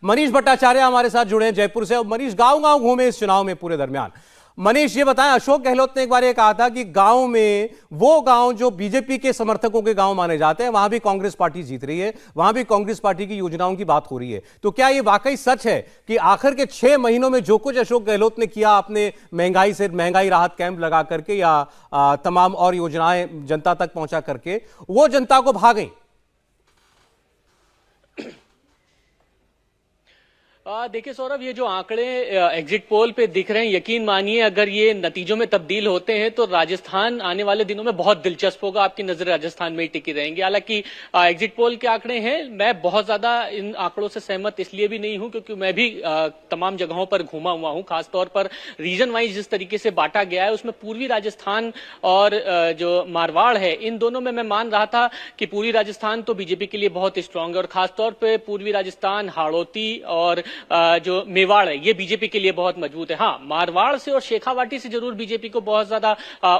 मनीष भट्टाचार्य हमारे साथ जुड़े हैं जयपुर से। मनीष, गांव गांव घूमे इस चुनाव में पूरे दरमियान। मनीष, ये बताएं, अशोक गहलोत ने एक बार ये कहा था कि गांव में वो गांव जो बीजेपी के समर्थकों के गांव माने जाते हैं, वहां भी कांग्रेस पार्टी जीत रही है, वहां भी कांग्रेस पार्टी की योजनाओं की बात हो रही है। तो क्या ये वाकई सच है कि आखिर के 6 महीनों में जो कुछ अशोक गहलोत ने किया, आपने महंगाई राहत कैंप लगा करके या तमाम और योजनाएं जनता तक पहुंचा करके, वो जनता को भा गई? देखिए सौरभ, ये जो आंकड़े एग्जिट पोल पे दिख रहे हैं, यकीन मानिए अगर ये नतीजों में तब्दील होते हैं तो राजस्थान आने वाले दिनों में बहुत दिलचस्प होगा। आपकी नजर राजस्थान में ही टिकी रहेंगी। हालांकि एग्जिट पोल के आंकड़े हैं, मैं बहुत ज्यादा इन आंकड़ों से सहमत इसलिए भी नहीं हूं क्योंकि मैं भी तमाम जगहों पर घूमा हुआ हूं। खासतौर पर रीजन वाइज जिस तरीके से बांटा गया है उसमें पूर्वी राजस्थान और जो मारवाड़ है, इन दोनों में मैं मान रहा था कि पूर्वी राजस्थान तो बीजेपी के लिए बहुत स्ट्रांग है और खासतौर पर पूर्वी राजस्थान, हाड़ौती और जो मेवाड़ है ये बीजेपी के लिए बहुत मजबूत है। हाँ, मारवाड़ से और शेखावाटी से जरूर बीजेपी को बहुत ज्यादा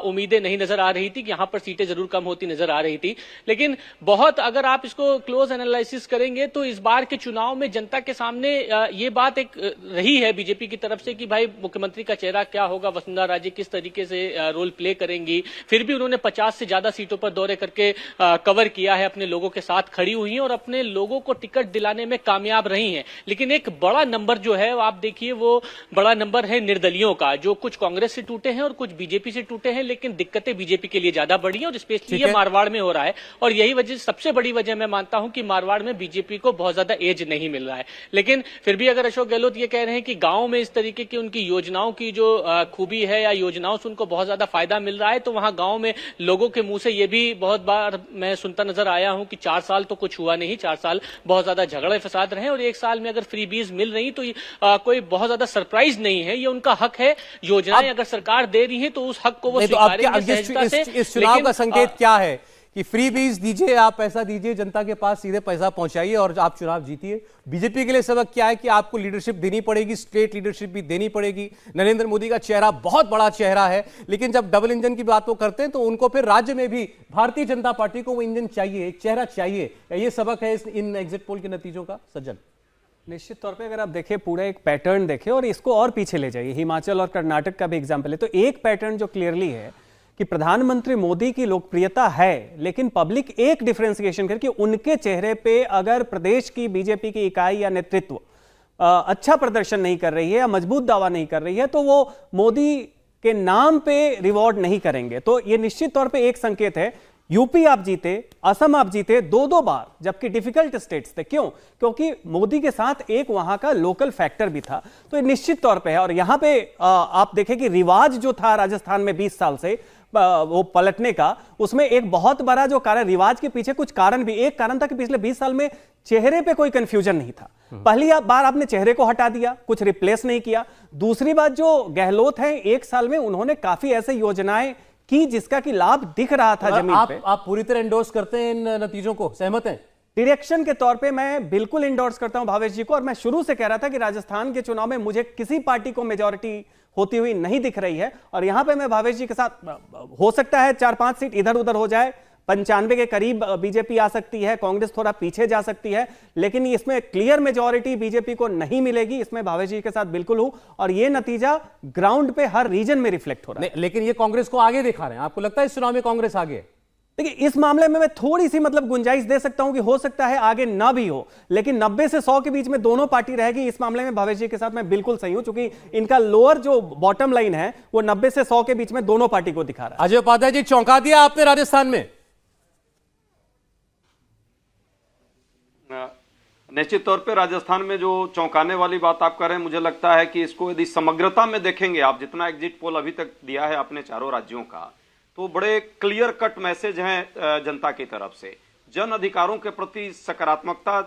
उम्मीदें नहीं नजर आ रही थी कि यहां पर सीटें जरूर कम होती नजर आ रही थी। लेकिन बहुत अगर आप इसको क्लोज एनालिसिस करेंगे तो इस बार के चुनाव में जनता के सामने ये बात एक रही है बीजेपी की तरफ से कि भाई मुख्यमंत्री का चेहरा क्या होगा, वसुंधरा राजे किस तरीके से रोल प्ले करेंगी। फिर भी उन्होंने 50 से ज्यादा सीटों पर दौरे करके कवर किया है, अपने लोगों के साथ खड़ी हुई हैं और अपने लोगों को टिकट दिलाने में कामयाब रही हैं। लेकिन एक बड़ा नंबर जो है आप देखिए, वो बड़ा नंबर है निर्दलियों का, जो कुछ कांग्रेस से टूटे हैं और कुछ बीजेपी से टूटे हैं। लेकिन दिक्कतें बीजेपी के लिए ज्यादा बड़ी हैं और स्पेशली ये मारवाड़ में हो रहा है। और यही वजह, सबसे बड़ी वजह मैं मानता हूं कि मारवाड़ में बीजेपी को बहुत ज्यादा एज नहीं मिल रहा है। लेकिन फिर भी अगर अशोक गहलोत ये कह रहे हैं कि गांव में इस तरीके की उनकी योजनाओं की जो खूबी है या योजनाओं से उनको बहुत ज्यादा फायदा मिल रहा है, तो वहां गांव में लोगों के मुंह से ये भी बहुत बार मैं सुनता नजर आया हूं कि 4 साल तो कुछ हुआ नहीं, 4 साल बहुत ज्यादा झगड़े फसाद रहे और 1 साल में अगर फ्री बीज मिल रही तो कोई बहुत ज्यादा सरप्राइज नहीं है। ये उनका हक है, योजनाएं अगर सरकार दे रही है तो उस हक को वो स्वीकारेंगे सहजता से। इस चुनाव का संकेत क्या है कि फ्री बीज दीजिए, आप पैसा दीजिए जनता के पास, सीधे पैसा पहुंचाइए और आप चुनाव जीतिए? बीजेपी के लिए सबक क्या है कि आपको लीडरशिप देनी पड़ेगी, स्टेट लीडरशिप भी देनी पड़ेगी। नरेंद्र मोदी का चेहरा बहुत बड़ा चेहरा है, लेकिन जब डबल इंजन की बात वो करते हैं तो उनको फिर राज्य में भी भारतीय जनता पार्टी को वो इंजन चाहिए, एक चेहरा चाहिए। ये सबक है इन एग्जिट पोल के नतीजों का? सज्जन, निश्चित तौर पे अगर आप देखें, पूरा एक पैटर्न देखें और इसको और पीछे ले जाइए, हिमाचल और कर्नाटक का भी एग्जाम्पल है, तो एक पैटर्न जो क्लियरली है कि प्रधानमंत्री मोदी की लोकप्रियता है, लेकिन पब्लिक एक डिफरेंशिएशन करके उनके चेहरे पे अगर प्रदेश की बीजेपी की इकाई या नेतृत्व अच्छा प्रदर्शन नहीं कर रही है या मजबूत दावा नहीं कर रही है तो वो मोदी के नाम पे रिवॉर्ड नहीं करेंगे। तो ये निश्चित तौर पे एक संकेत है। यूपी आप जीते, असम आप जीते 2-2 बार, जबकि डिफिकल्ट स्टेट्स थे। क्यों? क्योंकि मोदी के साथ एक वहां का लोकल फैक्टर भी था। तो ये निश्चित तौर पे है। और यहां पे आप देखें कि रिवाज जो था राजस्थान में 20 साल से वो पलटने का, उसमें एक बहुत बड़ा जो कारण, रिवाज के पीछे कुछ कारण भी, एक कारण था कि पिछले 20 साल में चेहरे पे कोई कंफ्यूजन नहीं था। पहली बार आपने चेहरे को हटा दिया, कुछ रिप्लेस नहीं किया। दूसरी बात, जो गहलोत है 1 साल में उन्होंने काफी ऐसे योजनाएं की जिसका कि लाभ दिख रहा था जमीन पे। आप पूरी तरह एंडोर्स करते हैं इन नतीजों को, सहमत हैं? डायरेक्शन के तौर पे मैं बिल्कुल इंडोर्स करता हूं भावेश जी को। और मैं शुरू से कह रहा था कि राजस्थान के चुनाव में मुझे किसी पार्टी को मेजॉरिटी होती हुई नहीं दिख रही है। और यहां पे मैं भावेश जी के साथ, हो सकता है 4-5 सीट इधर उधर हो जाए, 95 के करीब बीजेपी आ सकती है, कांग्रेस थोड़ा पीछे जा सकती है, लेकिन इसमें क्लियर मेजॉरिटी बीजेपी को नहीं मिलेगी। इसमें भावेश जी के साथ बिल्कुल हूं और यह नतीजा ग्राउंड पे हर रीजन में रिफ्लेक्ट हो रहा है। लेकिन ये कांग्रेस को आगे दिखा रहे हैं। आपको लगता है इस चुनाव में कांग्रेस आगे? देखिए, इस मामले में मैं थोड़ी सी गुंजाइश दे सकता हूं कि हो सकता है आगे ना भी हो, लेकिन 90 से 100 के बीच में दोनों पार्टी रहेगी। इस मामले में भावेश जी के साथ मैं बिल्कुल सही हूं, क्योंकि इनका लोअर जो बॉटम लाइन है वो 90 से 100 के बीच में दोनों पार्टी को दिखा रहा है। अजय उपाध्याय जी, चौंका दिया आपने राजस्थान में? निश्चित तौर पे राजस्थान में जो चौंकाने वाली बात आप कर रहे हैं, मुझे लगता है कि इसको यदि समग्रता में देखेंगे आप, जितना एग्जिट पोल अभी तक दिया है अपने चारों राज्यों का, तो बड़े क्लियर कट मैसेज हैं जनता की तरफ से। जन अधिकारों के प्रति सकारात्मकता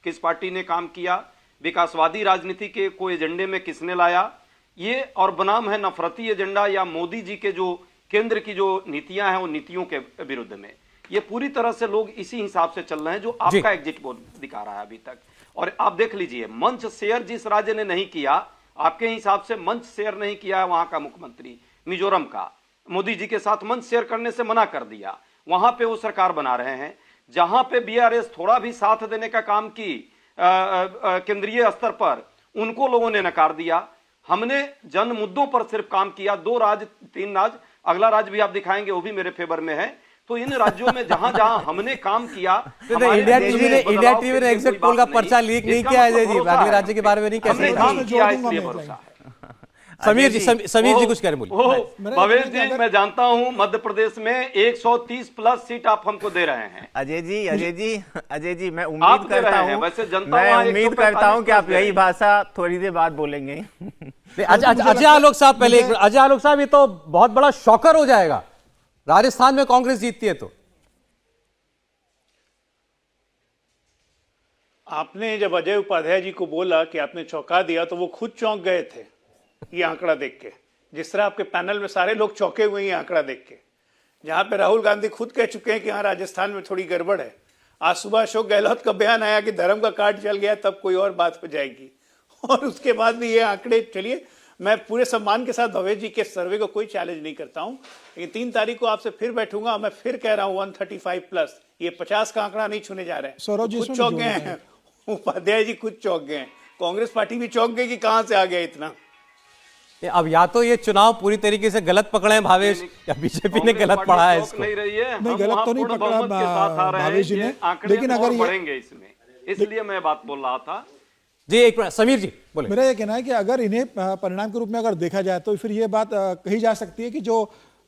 किस पार्टी ने काम किया, विकासवादी राजनीति के कोई एजेंडे में किसने लाया, ये और बनाम है नफरती एजेंडा या मोदी जी के जो केंद्र की जो नीतियां हैं उन नीतियों के विरुद्ध में। ये पूरी तरह से लोग इसी हिसाब से चल रहे हैं जो आपका एग्जिट पोल दिखा रहा है अभी तक। और आप देख लीजिए, मंच शेयर जिस राज्य ने नहीं किया, आपके हिसाब से मंच शेयर नहीं किया है वहां का मुख्यमंत्री मिजोरम का, मोदी जी के साथ मंच शेयर करने से मना कर दिया, वहां पे वो सरकार बना रहे हैं। जहां पे बीआरएस थोड़ा भी साथ देने का काम की, केंद्रीय स्तर पर, उनको लोगों ने नकार दिया। हमने जन मुद्दों पर सिर्फ काम किया। 2 राज्य 3 राज्य, अगला राज्य भी आप दिखाएंगे वो भी मेरे फेवर में है। तो इन राज्यों में जहां जहां हमने काम किया, इंडिया टीवी ने एग्जिट पोल का पर्चा लीक नहीं किया है जी, अगले राज्य के बारे में नहीं कह हमने सकते। काम किया इसलिए भरोसा है। समीर जी कुछ कह रहे बोलिए। भवेश जी, मैं जानता हूं मध्य प्रदेश में 130 प्लस सीट आप हमको दे रहे हैं। अजय जी, मैं आप उम्मीद दे रहे करता हैं, हूं, वैसे जनता मैं वहां उम्मीद 145 करता हूं कि आप दे यही रही। भाषा थोड़ी देर बाद बोलेंगे। अजय आलोक साहब पहले, अजय आलोक साहब, ये तो बहुत बड़ा शॉकर हो जाएगा राजस्थान में कांग्रेस जीतती है तो। आपने जब अजय उपाध्याय जी को बोला कि आपने चौंका दिया तो वो खुद चौंक गए थे ये आंकड़ा देख के। जिस तरह आपके पैनल में सारे लोग चौंके हुए हैं ये आंकड़ा देख के, जहां पे राहुल गांधी खुद कह चुके हैं कि हाँ राजस्थान में थोड़ी गड़बड़ है। आज सुबह अशोक गहलोत का बयान आया कि धर्म का कार्ड चल गया तब कोई और बात हो जाएगी, और उसके बाद भी ये आंकड़े। चलिए, मैं पूरे सम्मान के साथ भवेश जी के सर्वे को कोई चैलेंज नहीं करता हूं, लेकिन 3 तारीख को आपसे फिर बैठूंगा। मैं फिर कह रहा हूं 135 प्लस, ये 50 का आंकड़ा नहीं छूने जा रहे हैं। खुद चौंक गए हैं उपाध्याय जी, खुद चौंक गए हैं। कांग्रेस पार्टी भी चौंक गई कि कहां से आ गया इतना। अब या तो ये चुनाव पूरी तरीके से गलत पकड़े हैं भावेश, या बीजेपी ने गलत पढ़ा है इसको। नहीं रही है, नहीं, गलत तो नहीं पकड़ा भावेश जी ने, लेकिन अगर ये बढ़ेंगे इसमें, इसलिए मैं बात बोल रहा था जी। एक मिनट समीर जी बोले। मेरा ये कहना है कि अगर इन्हें परिणाम के रूप में अगर देखा जाए तो फिर ये बात कही जा सकती है कि जो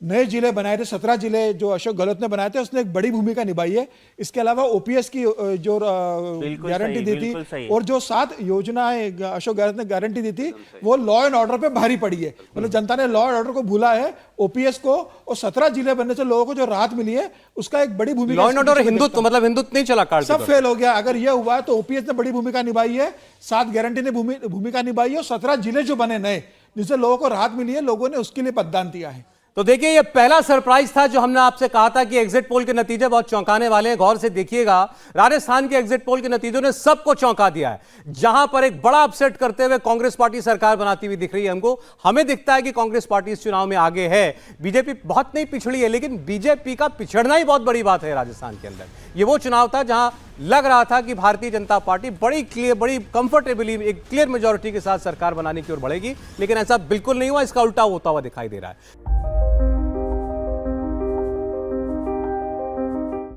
नए जिले बनाए थे, 17 जिले जो अशोक गहलोत ने बनाए थे, उसने एक बड़ी भूमिका निभाई है। इसके अलावा ओपीएस की जो गारंटी दी थी, और जो 7 योजनाएं अशोक गहलोत ने गारंटी दी थी, वो लॉ एंड ऑर्डर पे भारी पड़ी है। मतलब जनता ने लॉ एंड ऑर्डर को भूला है, ओपीएस को, और 17 जिले बनने से लोगों को जो राहत मिली है उसका एक बड़ी भूमिका। लॉ एंड ऑर्डर हिंदुत्व, मतलब हिंदुत्व नहीं चला, कार्ड सब फेल हो गया। अगर यह हुआ तो ओपीएस ने बड़ी भूमिका निभाई है, 7 गारंटी ने भूमिका निभाई है, और 17 जिले जो बने नए, जिससे लोगों को राहत मिली है, लोगों ने उसके लिए मतदान दिया है। तो देखिए, ये पहला सरप्राइज था जो हमने आपसे कहा था कि एग्जिट पोल के नतीजे बहुत चौंकाने वाले हैं। गौर से देखिएगा, राजस्थान के एग्जिट पोल के नतीजों ने सबको चौंका दिया है। जहां पर एक बड़ा अपसेट करते हुए कांग्रेस पार्टी सरकार बनाती हुई दिख रही है हमको। हमें दिखता है कि कांग्रेस पार्टी इस चुनाव में आगे है। बीजेपी बहुत नहीं पिछड़ी है, लेकिन बीजेपी का पिछड़ना ही बहुत बड़ी बात है राजस्थान के अंदर। ये वो चुनाव था जहां लग रहा था कि भारतीय जनता पार्टी बड़ी कंफर्टेबली एक क्लियर मेजॉरिटी के साथ सरकार बनाने की ओर बढ़ेगी, लेकिन ऐसा बिल्कुल नहीं हुआ। इसका उल्टा होता हुआ दिखाई दे रहा है।